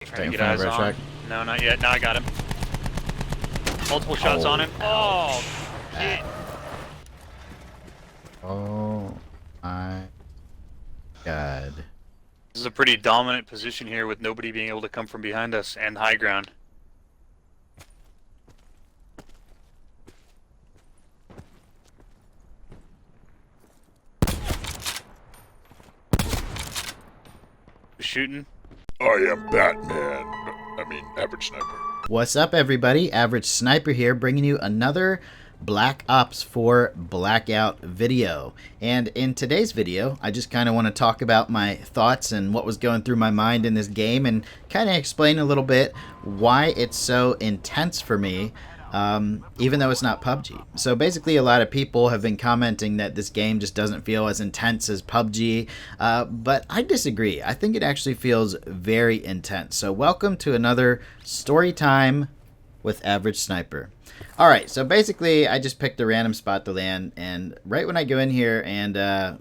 Trying to get eyes on. Track. No, not yet. Now I got him. Multiple shots on him. Oh, shit. Oh my god. This is a pretty dominant position here with nobody being able to come from behind us and high ground. Shooting. I am Batman. I mean, Average Sniper. What's up, everybody? Average Sniper here, bringing you another Black Ops 4 Blackout video. And in today's video, I just kind of want to talk about my thoughts and what was going through my mind in this game and kind of explain a little bit why it's so intense for me, even though it's not PUBG. So basically, a lot of people have been commenting that this game just doesn't feel as intense as PUBG, but I disagree. I think it actually feels very intense. So welcome to another story time with Average Sniper. Alright, so basically I just picked a random spot to land, and right when I go in here and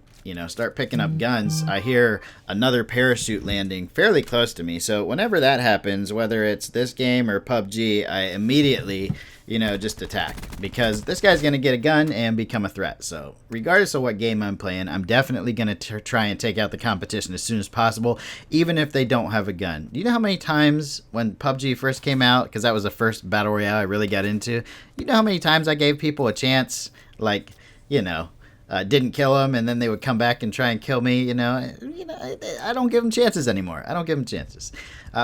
start picking up guns, I hear another parachute landing fairly close to me. So whenever that happens, whether it's this game or PUBG, I immediately just attack, because this guy's going to get a gun and become a threat. So regardless of what game I'm playing, I'm definitely going to try and take out the competition as soon as possible, even if they don't have a gun. Do you know how many times when PUBG first came out, because that was the first battle royale I really got into, you know how many times I gave people a chance, like, didn't kill them, and then they would come back and try and kill me. I don't give them chances anymore. I don't give them chances.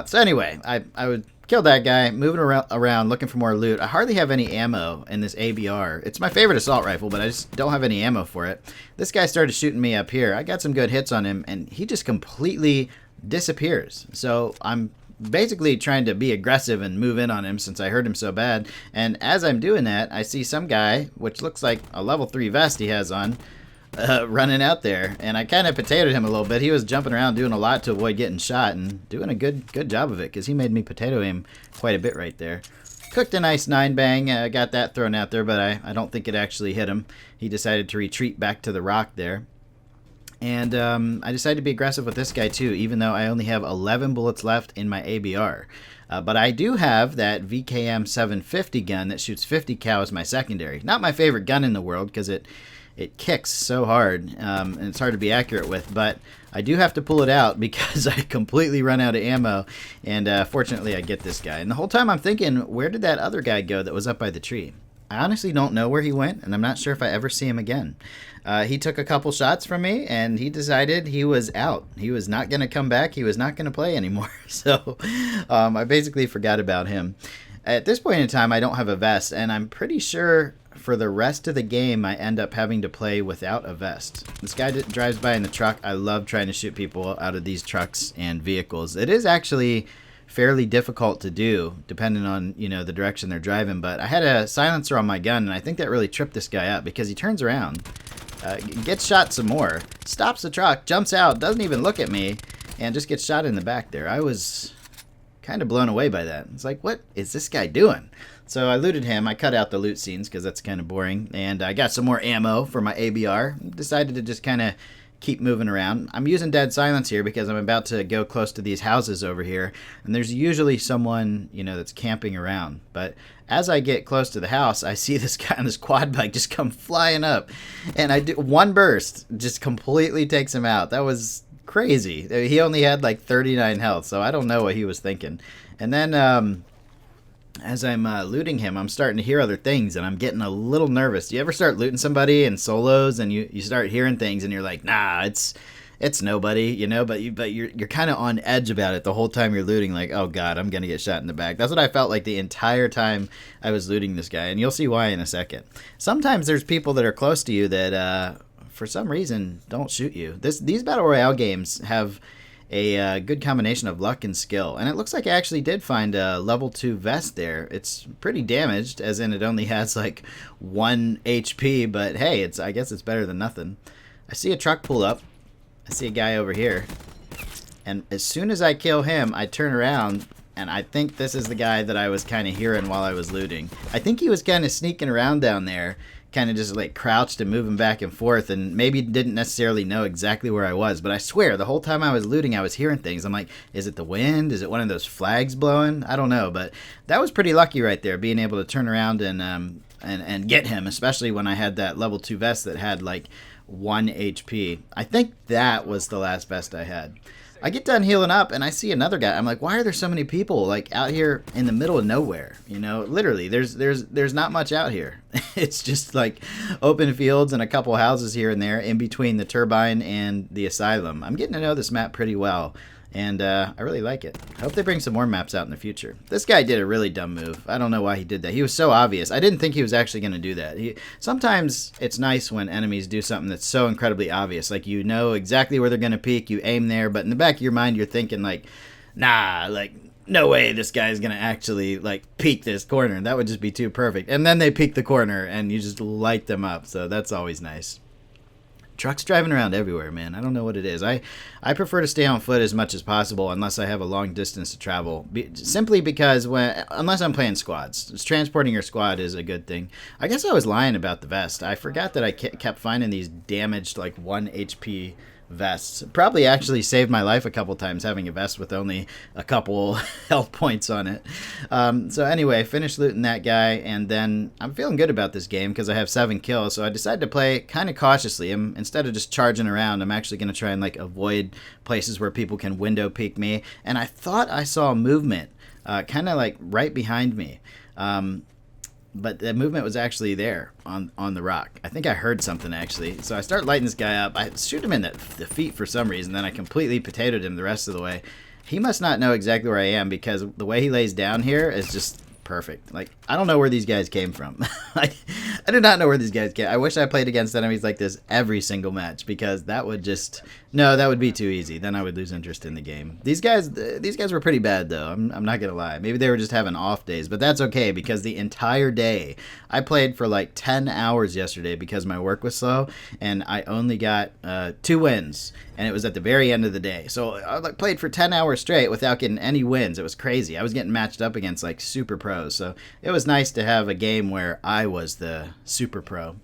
So anyway, I would kill that guy, moving around looking for more loot. I hardly have any ammo in this ABR. It's my favorite assault rifle, but I just don't have any ammo for it. This guy started shooting me up here. I got some good hits on him, and he just completely disappears. So I'm basically trying to be aggressive and move in on him since I hurt him so bad. And as I'm doing that, I see some guy, which looks like a level 3 vest he has on, running out there, and I kind of potatoed him a little bit. He was jumping around doing a lot to avoid getting shot, and doing a good job of it, because he made me potato him quite a bit right there. Cooked a nice 9-bang, got that thrown out there, but I don't think it actually hit him. He decided to retreat back to the rock there. And I decided to be aggressive with this guy too, even though I only have 11 bullets left in my ABR. But I do have that VKM 750 gun that shoots 50 cal as my secondary. Not my favorite gun in the world, because it kicks so hard, and it's hard to be accurate with, but I do have to pull it out because I completely run out of ammo, and fortunately I get this guy. And the whole time I'm thinking, where did that other guy go that was up by the tree? I honestly don't know where he went, and I'm not sure if I ever see him again. He took a couple shots from me, and he decided he was out. He was not going to come back. He was not going to play anymore. So I basically forgot about him. At this point in time, I don't have a vest, and I'm pretty sure for the rest of the game, I end up having to play without a vest. This guy that drives by in the truck, I love trying to shoot people out of these trucks and vehicles. It is actually fairly difficult to do, depending on, the direction they're driving, but I had a silencer on my gun, and I think that really tripped this guy up, because he turns around, gets shot some more, stops the truck, jumps out, doesn't even look at me, and just gets shot in the back there. I was kind of blown away by that. It's like, what is this guy doing? So I looted him. I cut out the loot scenes because that's kind of boring, and I got some more ammo for my ABR. Decided to just kind of keep moving around. I'm using dead silence here because I'm about to go close to these houses over here, and there's usually someone, that's camping around. But as I get close to the house, I see this guy on this quad bike just come flying up, and I do one burst, just completely takes him out. That was crazy. He only had like 39 health, so I don't know what he was thinking. And then as I'm looting him, I'm starting to hear other things, and I'm getting a little nervous. Do you ever start looting somebody in solos, and you start hearing things, and you're like, nah, it's nobody, but you're kind of on edge about it the whole time you're looting, like, oh god, I'm gonna get shot in the back. That's what I felt like the entire time I was looting this guy, and you'll see why in a second. Sometimes there's people that are close to you that for some reason don't shoot you. These battle royale games have a good combination of luck and skill, and it looks like I actually did find a level 2 vest there. It's pretty damaged, as in it only has like 1 HP, but hey, I guess it's better than nothing. I see a truck pull up. I see a guy over here, and as soon as I kill him, I turn around, and I think this is the guy that I was kind of hearing while I was looting. I think he was kind of sneaking around down there, kind of just like crouched and moving back and forth, and maybe didn't necessarily know exactly where I was, but I swear the whole time I was looting I was hearing things. I'm like, is it the wind? Is it one of those flags blowing? I don't know, but that was pretty lucky right there, being able to turn around and get him, especially when I had that level 2 vest that had like 1 HP. I think that was the last vest I had. I get done healing up and I see another guy. I'm like, why are there so many people like out here in the middle of nowhere? You know, literally, there's not much out here. It's just like open fields and a couple houses here and there in between the turbine and the asylum. I'm getting to know this map pretty well, and I really like it. I hope they bring some more maps out in the future. This guy did a really dumb move. I don't know why he did that. He was so obvious. I didn't think he was actually going to do that. Sometimes it's nice when enemies do something that's so incredibly obvious. Like, you know exactly where they're going to peek, you aim there, but in the back of your mind you're thinking like, nah, like, no way this guy's going to actually like peek this corner. That would just be too perfect. And then they peek the corner and you just light them up. So that's always nice. Trucks driving around everywhere, man. I don't know what it is. I prefer to stay on foot as much as possible unless I have a long distance to travel. Simply because unless I'm playing squads. Transporting your squad is a good thing. I guess I was lying about the vest. I forgot that I kept finding these damaged like 1 HP vests. Probably actually saved my life a couple times having a vest with only a couple health points on it. So anyway, finished looting that guy, and then I'm feeling good about this game because I have 7 kills, so I decided to play kind of cautiously. Instead of just charging around, I'm actually going to try and like avoid places where people can window peek me, and I thought I saw movement kind of like right behind me. But the movement was actually there on the rock. I think I heard something, actually. So I start lighting this guy up. I shoot him in the feet for some reason. Then I completely potatoed him the rest of the way. He must not know exactly where I am because the way he lays down here is just perfect. Like, I don't know where these guys came from. I do not know where these guys came. I wish I played against enemies like this every single match because that would just... No, that would be too easy. Then I would lose interest in the game. These guys were pretty bad, though. I'm not going to lie. Maybe they were just having off days, but that's okay because the entire day, I played for like 10 hours yesterday because my work was slow, and I only got 2 wins, and it was at the very end of the day. So I played for 10 hours straight without getting any wins. It was crazy. I was getting matched up against like super pros, so it was nice to have a game where I was the super pro.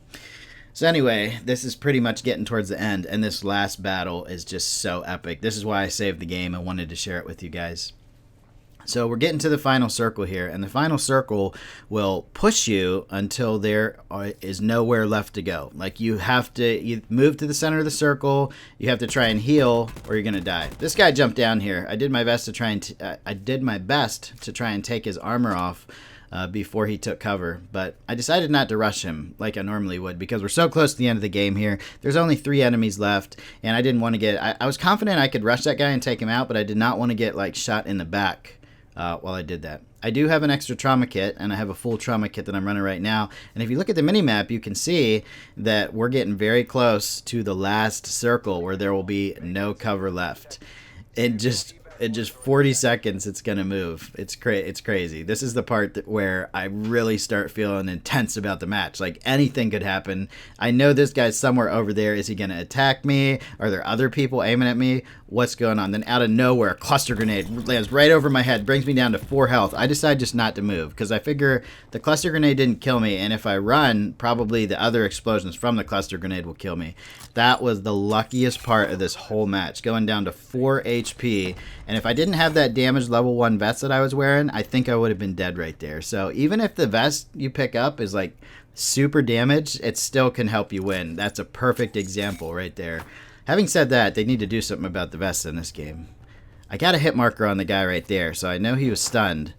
So anyway, this is pretty much getting towards the end, and this last battle is just so epic. This is why I saved the game and wanted to share it with you guys. So we're getting to the final circle here, and the final circle will push you until there is nowhere left to go. Like, you move to the center of the circle, you have to try and heal, or you're gonna die. This guy jumped down here. I did my best to try and take his armor off before he took cover, but I decided not to rush him like I normally would because we're so close to the end of the game here. There's only 3 enemies left, and I didn't want to get... I was confident I could rush that guy and take him out, but I did not want to get like shot in the back while I did that. I do have an extra trauma kit, and I have a full trauma kit that I'm running right now, and if you look at the mini-map, you can see that we're getting very close to the last circle where there will be no cover left. In just 40 seconds, it's gonna move. It's crazy. This is the part where I really start feeling intense about the match. Like, anything could happen. I know this guy's somewhere over there. Is he gonna attack me? Are there other people aiming at me? What's going on? Then out of nowhere, a cluster grenade lands right over my head, brings me down to 4 health. I decide just not to move because I figure the cluster grenade didn't kill me, and if I run, probably the other explosions from the cluster grenade will kill me. That was the luckiest part of this whole match, going down to 4 HP. And if I didn't have that damaged level 1 vest that I was wearing, I think I would have been dead right there. So even if the vest you pick up is like super damaged, it still can help you win. That's a perfect example right there. Having said that, they need to do something about the vests in this game. I got a hit marker on the guy right there, so I know he was stunned.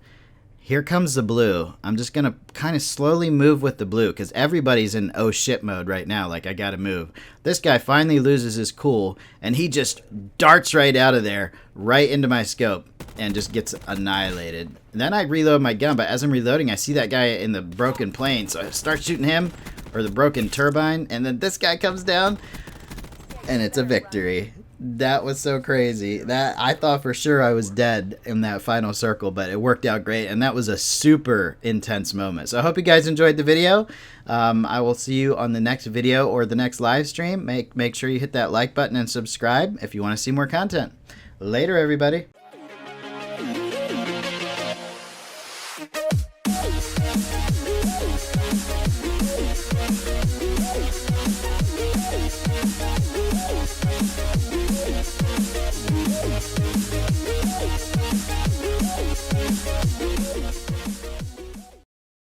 Here comes the blue. I'm just going to kind of slowly move with the blue because everybody's in oh shit mode right now. Like, I got to move. This guy finally loses his cool, and he just darts right out of there, right into my scope, and just gets annihilated. And then I reload my gun, but as I'm reloading, I see that guy in the broken plane, so I start shooting him, or the broken turbine, and then this guy comes down, and it's a victory. That was so crazy. That I thought for sure I was dead in that final circle, but it worked out great, and that was a super intense moment. So I hope you guys enjoyed the video. I will see you on the next video or the next live stream. Make sure you hit that like button and subscribe if you want to see more content. Later, everybody.